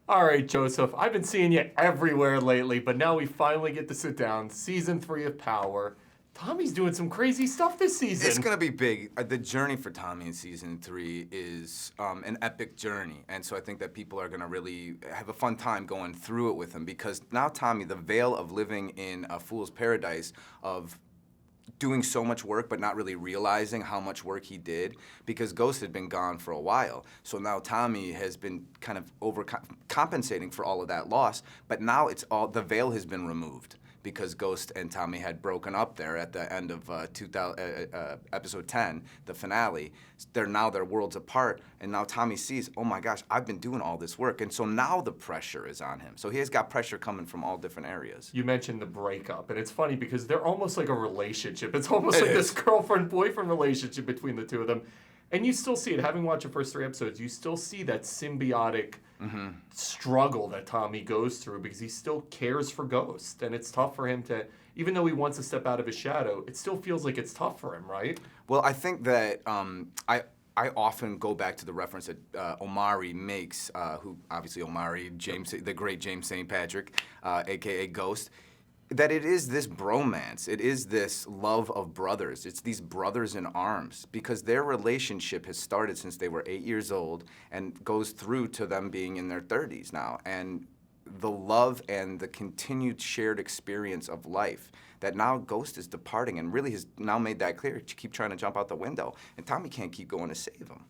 All right, Joseph, I've been seeing you everywhere lately, but now we finally get to sit down. Season 3 of Power. Tommy's doing some crazy stuff this season. It's gonna be big. The journey for Tommy in season 3 is an epic journey, and so I think that people are gonna really have a fun time going through it with him because now Tommy, the veil of living in a fool's paradise of doing so much work but not really realizing how much work he did because Ghost had been gone for a while. So now Tommy has been kind of compensating for all of that loss, but now it's all, the veil has been removed because Ghost and Tommy had broken up there at the end of episode 10, the finale. Now their worlds apart, and now Tommy sees, oh my gosh, I've been doing all this work, and so now the pressure is on him. So he has got pressure coming from all different areas. You mentioned the breakup, and it's funny because they're almost like a relationship. It's almost like this girlfriend-boyfriend relationship between the two of them. And you still see it, having watched the first 3 episodes, you still see that symbiotic struggle that Tommy goes through because he still cares for Ghost. And it's tough for him to, even though he wants to step out of his shadow, it still feels like it's tough for him, right? Well, I think that I often go back to the reference that Omari makes, who obviously Omari, the great James St. Patrick, a.k.a. Ghost, that it is this bromance, it is this love of brothers, it's these brothers in arms, because their relationship has started since they were 8 years old and goes through to them being in their 30s now. And the love and the continued shared experience of life that now Ghost is departing and really has now made that clear to keep trying to jump out the window. And Tommy can't keep going to save him.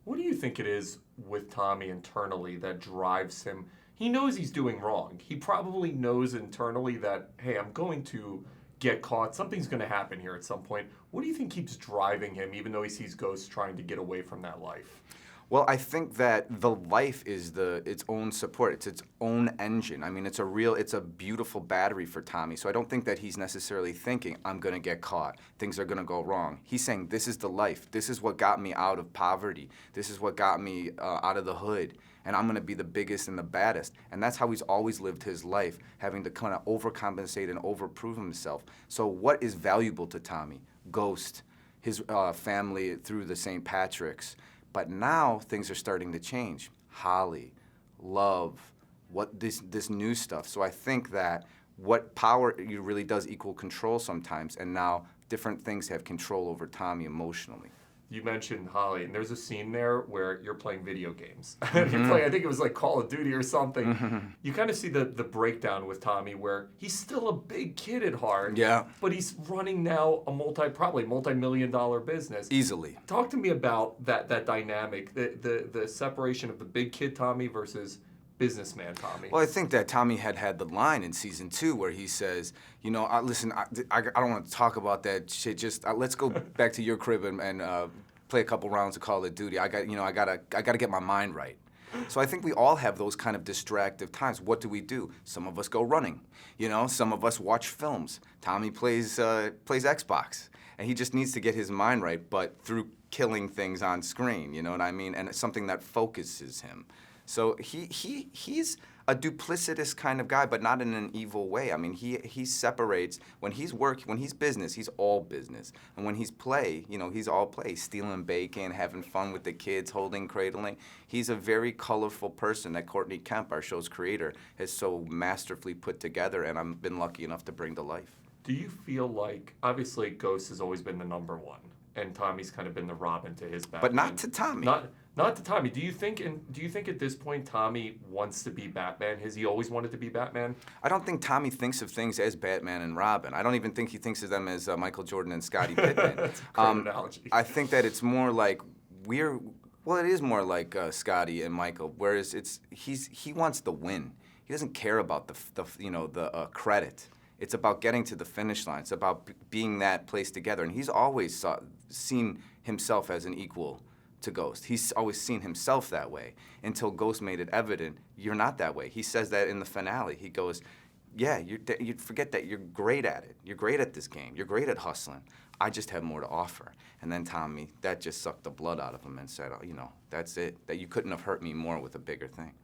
What do you think it is with Tommy internally that drives him? He knows he's doing wrong. He probably knows internally that, hey, I'm going to get caught. Something's going to happen here at some point. What do you think keeps driving him, even though he sees Ghost trying to get away from that life? Well, I think that the life is its own support. It's its own engine. I mean, it's a beautiful battery for Tommy. So I don't think that he's necessarily thinking, I'm going to get caught. Things are going to go wrong. He's saying, this is the life. This is what got me out of poverty. This is what got me out of the hood. And I'm going to be the biggest and the baddest. And that's how he's always lived his life, having to kind of overcompensate and overprove himself. So what is valuable to Tommy? Ghost, his family through the St. Patricks. But now things are starting to change. Holly, love, what this new stuff. So I think that what power really does equal control sometimes, and now different things have control over Tommy emotionally. You mentioned Holly, and there's a scene there where you're playing video games. You're playing, I think it was like Call of Duty or something. You kind of see the breakdown with Tommy where he's still a big kid at heart, but he's running now a probably multi-million-dollar business. Easily. Talk to me about that dynamic, the separation of the big kid Tommy versus businessman Tommy. Well, I think that Tommy had the line in season 2 where he says, you know, listen, I don't want to talk about that shit. Just let's go back to your crib and play a couple rounds of Call of Duty. I gotta get my mind right. So I think we all have those kind of distractive times. What do? Some of us go running. You know, some of us watch films. Tommy plays Xbox, and he just needs to get his mind right, but through killing things on screen. You know what I mean? And it's something that focuses him. So he's a duplicitous kind of guy, but not in an evil way. I mean, he separates, when he's work, when he's business, he's all business. And when he's play, you know, he's all play, stealing bacon, having fun with the kids, holding, cradling. He's a very colorful person that Courtney Kemp, our show's creator, has so masterfully put together, and I've been lucky enough to bring to life. Do you feel like, obviously Ghost has always been the #1, and Tommy's kind of been the Robin to his Batman. But not to Tommy. Not to Tommy. Do you think at this point Tommy wants to be Batman? Has he always wanted to be Batman? I don't think Tommy thinks of things as Batman and Robin. I don't even think he thinks of them as Michael Jordan and Scottie Pippen. That's a great analogy. I think that it's more like it is more like Scottie and Michael. Whereas he wants the win. He doesn't care about the credit. It's about getting to the finish line. It's about being that place together. And he's always seen himself as an equal to Ghost. He's always seen himself that way until Ghost made it evident, you're not that way. He says that in the finale. He goes, yeah, you forget that you're great at it. You're great at this game. You're great at hustling. I just have more to offer. And then Tommy, that just sucked the blood out of him and said, oh, you know, that's it. That you couldn't have hurt me more with a bigger thing.